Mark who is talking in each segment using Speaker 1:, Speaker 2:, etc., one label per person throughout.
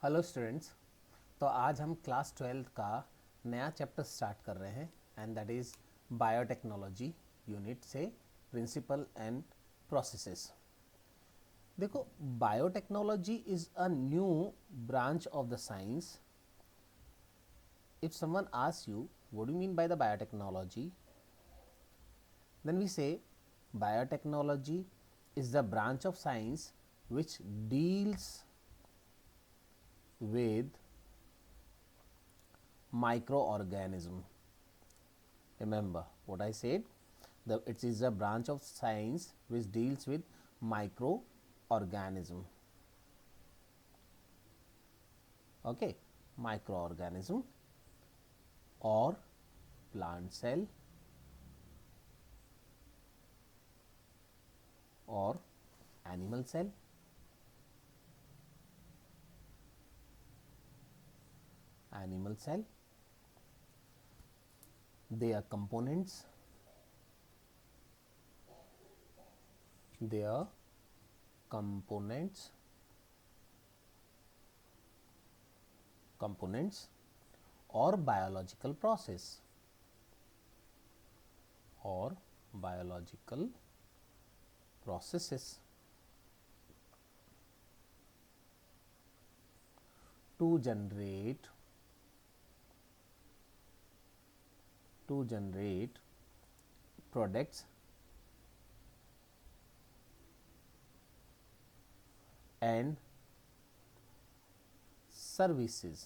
Speaker 1: Hello students. तो आज हम क्लास 12 का नया चैप्टर स्टार्ट कर रहे हैं and that is biotechnology unit से प्रिंसिपल एंड प्रोसेसेस। देखो, biotechnology is a new branch of the science. If someone asks you what do you mean by the biotechnology, then we say biotechnology is the branch of science which deals with microorganism. Remember what I said, it is a branch of science which deals with microorganism. Okay, microorganism or plant cell or animal cell, their components, their components or biological process or biological processes to generate products and services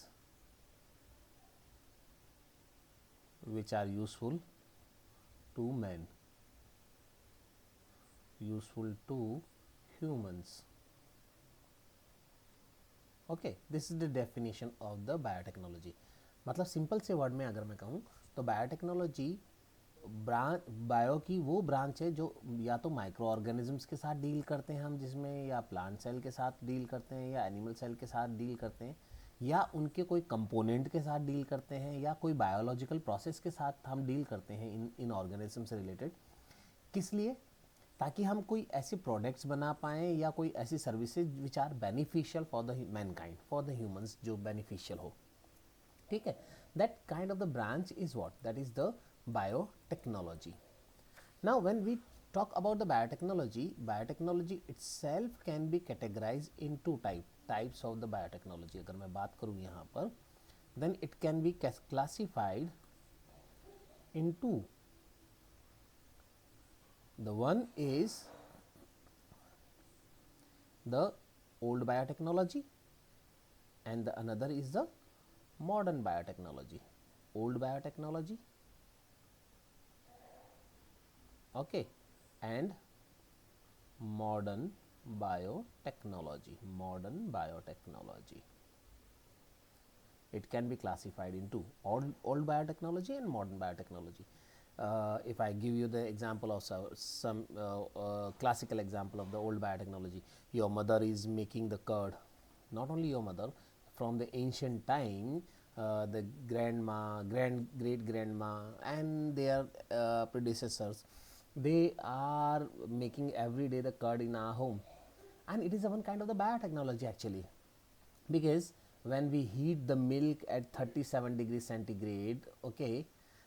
Speaker 1: which are useful to men, useful to humans. Okay, this is the definition of the biotechnology. मतलब simple से word में अगर मैं कहूँ तो biotechnology bio की वो branch है जो या तो माइक्रो ऑर्गेनिजम्स के साथ डील करते हैं हम, जिसमें या प्लांट सेल के साथ डील करते हैं या एनिमल सेल के साथ डील करते हैं या उनके कोई कंपोनेंट के साथ डील करते हैं या कोई बायोलॉजिकल प्रोसेस के साथ हम डील करते हैं इन ऑर्गेनिज्म से रिलेटेड. किस लिए? ताकि हम कोई ऐसे प्रोडक्ट्स बना पाएँ या कोई ऐसी services which are beneficial for the mankind, for the humans, जो बेनिफिशियल हो. ठीक है, that kind of the branch is what, that is the biotechnology. Now when we talk about the biotechnology itself can be categorized in two types of the biotechnology. अगर मैं बात करूँ यहाँ पर, then it can be classified into, the one is the old biotechnology and the another is the modern biotechnology. Old biotechnology, okay, and modern biotechnology. It can be classified into old biotechnology and modern biotechnology. If I give you the example of some classical example of the old biotechnology, your mother is making the curd. Not only your mother, from the ancient time, the grandma, great grandma and their predecessors, they are making every day the curd in our home, and it is one kind of the biotechnology actually, because when we heat the milk at 37 degrees centigrade, okay,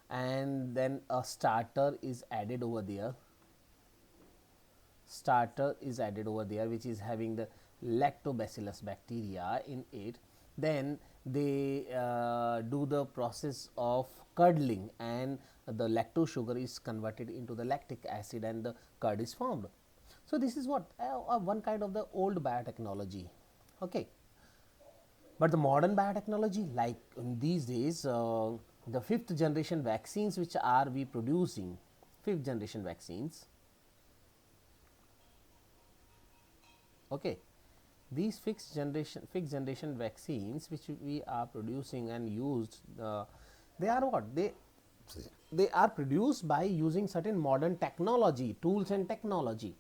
Speaker 1: and then a starter is added over there, which is having the lactobacillus bacteria in it. Then they do the process of curdling, and the lactose sugar is converted into the lactic acid and the curd is formed. So this is what one kind of the old biotechnology. Okay, but the modern biotechnology, like in these days, the fifth generation vaccines which are we producing, fifth generation vaccines, okay, these fifth generation vaccines which we are producing and used, they are what, they are produced by using certain modern technology, tools and technology.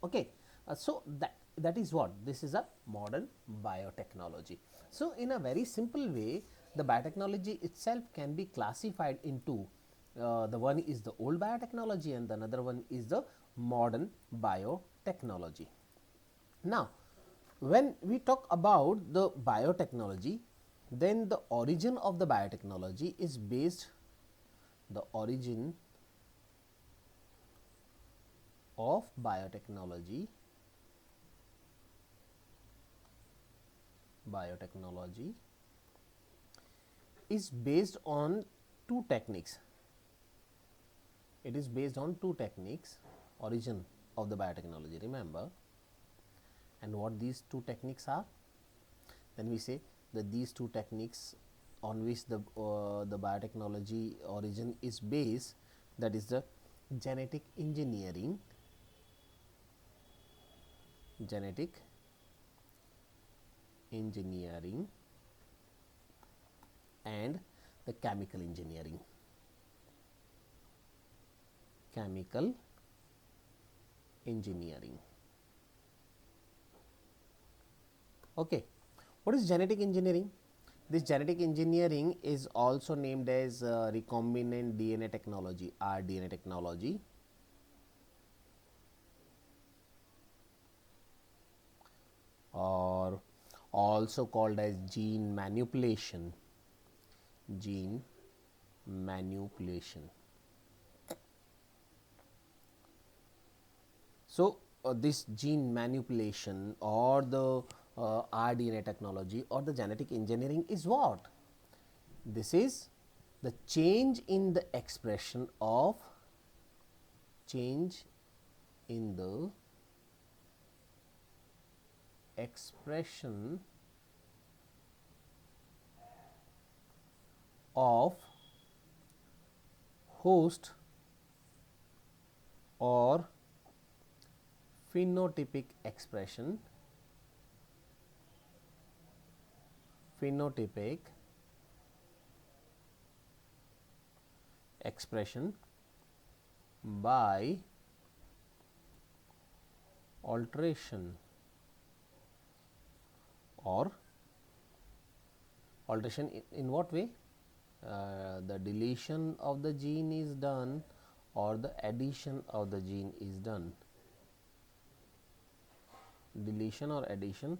Speaker 1: Okay, so that is what, this is a modern biotechnology. So in a very simple way, the biotechnology itself can be classified into, the one is the old biotechnology and the another one is the modern biotechnology. Now when we talk about the biotechnology, then the origin of the biotechnology is based, the origin of biotechnology is based on two techniques. It is based on two techniques, origin of the biotechnology, remember. And what these two techniques are? Then we say that these two techniques on which the biotechnology origin is based, that is the genetic engineering, and the chemical engineering. Okay, what is genetic engineering? This genetic engineering is also named as recombinant DNA technology, rDNA technology, or also called as gene manipulation. So this gene manipulation or the rDNA technology or the genetic engineering is what? This is the change in the expression of host or phenotypic expression by alteration, or alteration in what way? The deletion of the gene is done or the addition of the gene is done. Deletion or addition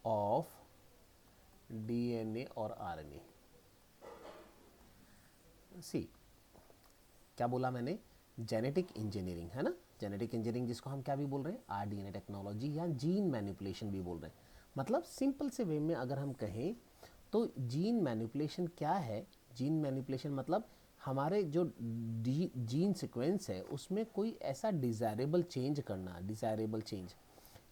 Speaker 1: of DNA और RNA. सी, क्या बोला मैंने? Genetic engineering, है ना? Genetic engineering जिसको हम क्या भी बोल रहे हैं? rDNA टेक्नोलॉजी या जीन मैनिपुलेशन भी बोल रहे हैं. मतलब सिंपल से वे में अगर हम कहें तो जीन मैनिपुलेशन क्या है? जीन मैनिपुलेशन मतलब हमारे जो जीन सीक्वेंस है उसमें कोई ऐसा डिज़ायरेबल चेंज करना. डिज़ायरेबल चेंज,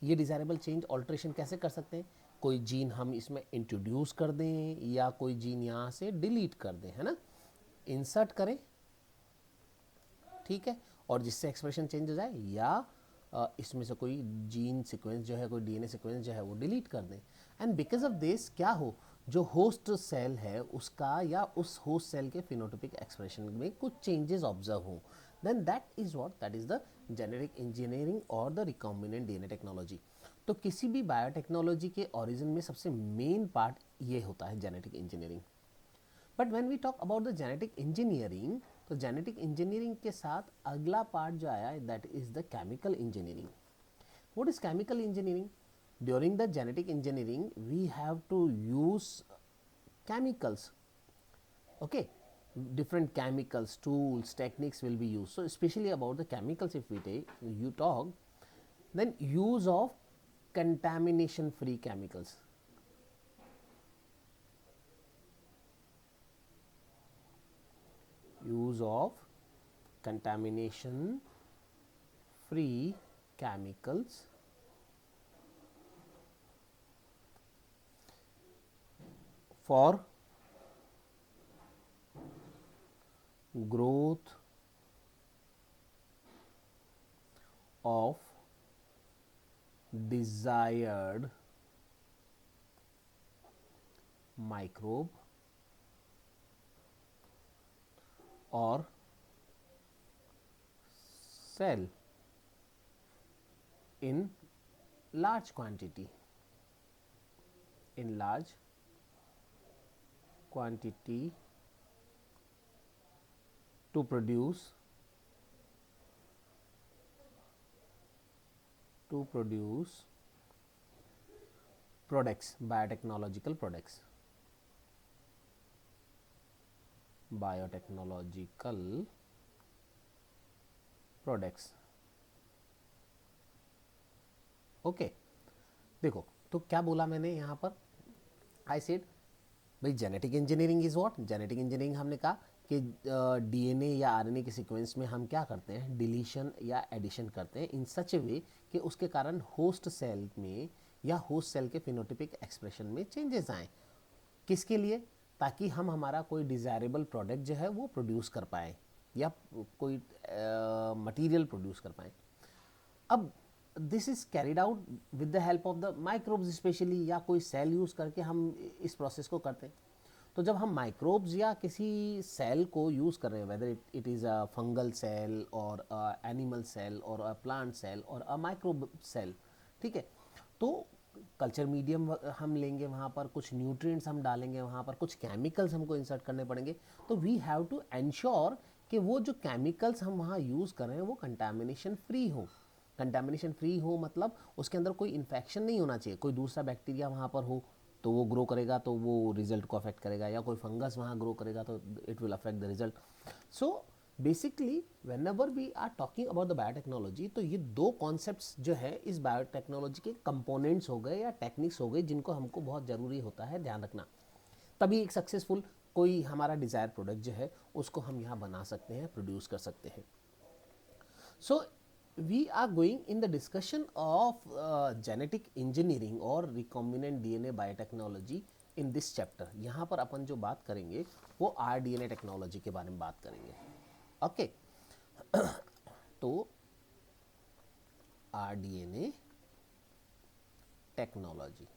Speaker 1: ये डिज़ायरेबल चेंज ऑल्ट्रेशन कैसे कर सकते हैं? कोई जीन हम इसमें इंट्रोड्यूस कर दें या कोई जीन यहाँ से डिलीट कर दें, है ना? इंसर्ट करें, ठीक है, और जिससे एक्सप्रेशन चेंज हो जाए, या इसमें से कोई जीन सीक्वेंस जो है, कोई डीएनए सीक्वेंस जो है वो डिलीट कर दें. एंड बिकॉज ऑफ दिस क्या हो, जो होस्ट सेल है उसका या उस होस्ट सेल के फिनोटाइपिक एक्सप्रेशन में कुछ चेंजेस ऑब्जर्व हो, then that is what, that is the genetic engineering और द रिकॉम्बिनेंट डीएनए टेक्नोलॉजी. तो किसी भी बायोटेक्नोलॉजी के ओरिजिन में सबसे मेन पार्ट ये होता है, genetic engineering. But when we talk about the genetic engineering, तो जेनेटिक इंजीनियरिंग के साथ अगला पार्ट जो आया है that is the chemical engineering. What is chemical engineering? During the genetic engineering we have to use chemicals, okay, different chemicals, tools, techniques will be used. So especially about the chemicals, if we take you talk, then use of contamination free chemicals. Use of contamination free chemicals for growth of desired microbe or cell in large quantity, to produce products, biotechnological products, biotechnological products. Okay, देखो तो क्या बोला मैंने यहाँ पर, I said भाई genetic engineering is what, genetic engineering हमने कहा कि डीएनए या आरएनए के सीक्वेंस में हम क्या करते हैं, डिलीशन या एडिशन करते हैं इन सच ए वे कि उसके कारण होस्ट सेल में या होस्ट सेल के फिनोटिपिक एक्सप्रेशन में चेंजेस आए। किसके लिए, ताकि हम हमारा कोई डिज़ायरेबल प्रोडक्ट जो है वो प्रोड्यूस कर पाएँ या कोई मटेरियल प्रोड्यूस कर पाएँ। अब this is carried out with the help of the microbes specially, या कोई सेल यूज़ करके हम इस प्रोसेस को करते हैं। तो जब हम माइक्रोब्स या किसी सेल को यूज़ कर रहे हैं, whether it is a fungal cell और एनिमल सेल और अ प्लांट सेल और अ माइक्रोब सेल, ठीक है, तो कल्चर मीडियम हम लेंगे, वहाँ पर कुछ न्यूट्रिएंट्स हम डालेंगे, वहाँ पर कुछ केमिकल्स हमको इंसर्ट करने पड़ेंगे। तो वी हैव टू एंश्योर कि वो जो केमिकल्स हम वहाँ यूज़ कर रहे हैं वो कंटामिनेशन फ्री हो। कंटामिनेशन फ्री हो मतलब उसके अंदर कोई इन्फेक्शन नहीं होना चाहिए, कोई दूसरा बैक्टीरिया वहाँ पर हो तो वो ग्रो करेगा तो वो रिजल्ट को अफेक्ट करेगा, या कोई फंगस वहाँ ग्रो करेगा तो it will affect the result. So basically whenever we are talking about the biotechnology, तो ये दो कॉन्सेप्ट्स जो है इस बायोटेक्नोलॉजी के कंपोनेंट्स हो गए या टेक्निक्स हो गए जिनको हमको बहुत ज़रूरी होता है ध्यान रखना, तभी एक सक्सेसफुल कोई हमारा डिज़ायर प्रोडक्ट जो है उसको हम यहाँ बना सकते हैं, प्रोड्यूस कर सकते हैं। सो we are going in the discussion of genetic engineering और recombinant DNA biotechnology in this chapter। यहाँ पर अपन जो बात करेंगे वो RDNA टेक्नोलॉजी के बारे में बात करेंगे। ओके तो RDNA टेक्नोलॉजी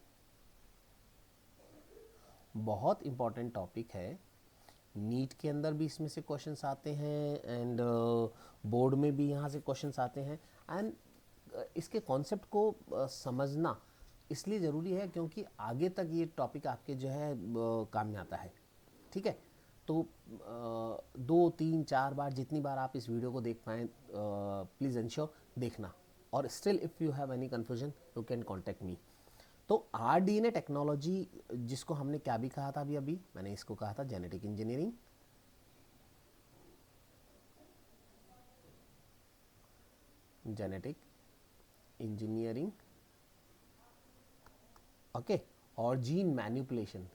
Speaker 1: बहुत इंपॉर्टेंट टॉपिक है, नीट के अंदर भी इसमें से क्वेश्चंस आते हैं एंड बोर्ड में भी यहाँ से क्वेश्चंस आते हैं। एंड इसके कॉन्सेप्ट को समझना इसलिए ज़रूरी है क्योंकि आगे तक ये टॉपिक आपके जो है काम में आता है, ठीक है। तो 2 3 4 बार जितनी बार आप इस वीडियो को देख पाएँ प्लीज़ इंश्योर देखना, और still if you have any confusion you can contact me. तो RDNA टेक्नोलॉजी जिसको हमने क्या भी कहा था, अभी मैंने इसको कहा था genetic engineering, genetic engineering, okay. और जीन मैनिपुलेशन,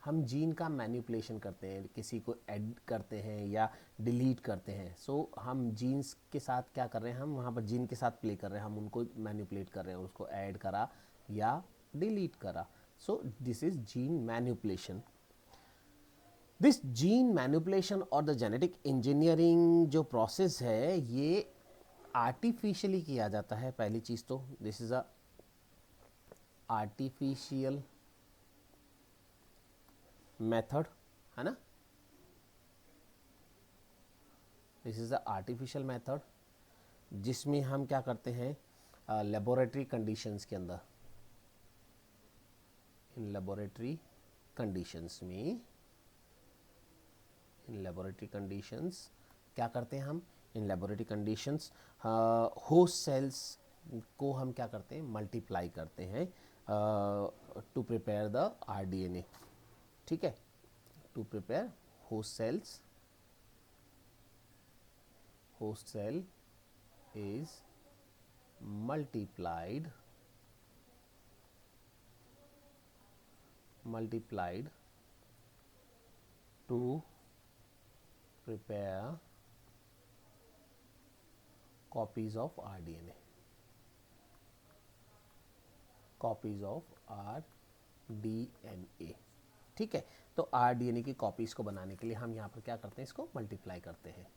Speaker 1: हम जीन का मैनिपुलेशन करते हैं, किसी को ऐड करते हैं या डिलीट करते हैं। सो हम जीन्स के साथ क्या कर रहे हैं, हम वहाँ पर जीन के साथ प्ले कर रहे हैं, हम उनको मैनिपुलेट कर रहे हैं, उसको ऐड करा या डिलीट करा। So this is gene manipulation. This gene manipulation और द जेनेटिक इंजीनियरिंग जो प्रोसेस है ये आर्टिफिशियली किया जाता है। पहली चीज़ तो this is a artificial method, है ना, this is a artificial method जिसमें हम क्या करते हैं लेबोरेटरी कंडीशंस के अंदर, इन लेबोरेटरी कंडीशंस में, इन लेबोरेटरी कंडीशंस क्या करते हैं हम, in laboratory conditions host cells को हम क्या करते हैं, मल्टीप्लाई करते हैं टू प्रिपेयर द RDNA, ठीक है, to prepare host cells, host cell is multiplied to prepare copies of RDNA, copies of RDNA, ठीक है। तो RDNA की कॉपीज़ को बनाने के लिए हम यहाँ पर क्या करते हैं, इसको मल्टीप्लाई करते हैं।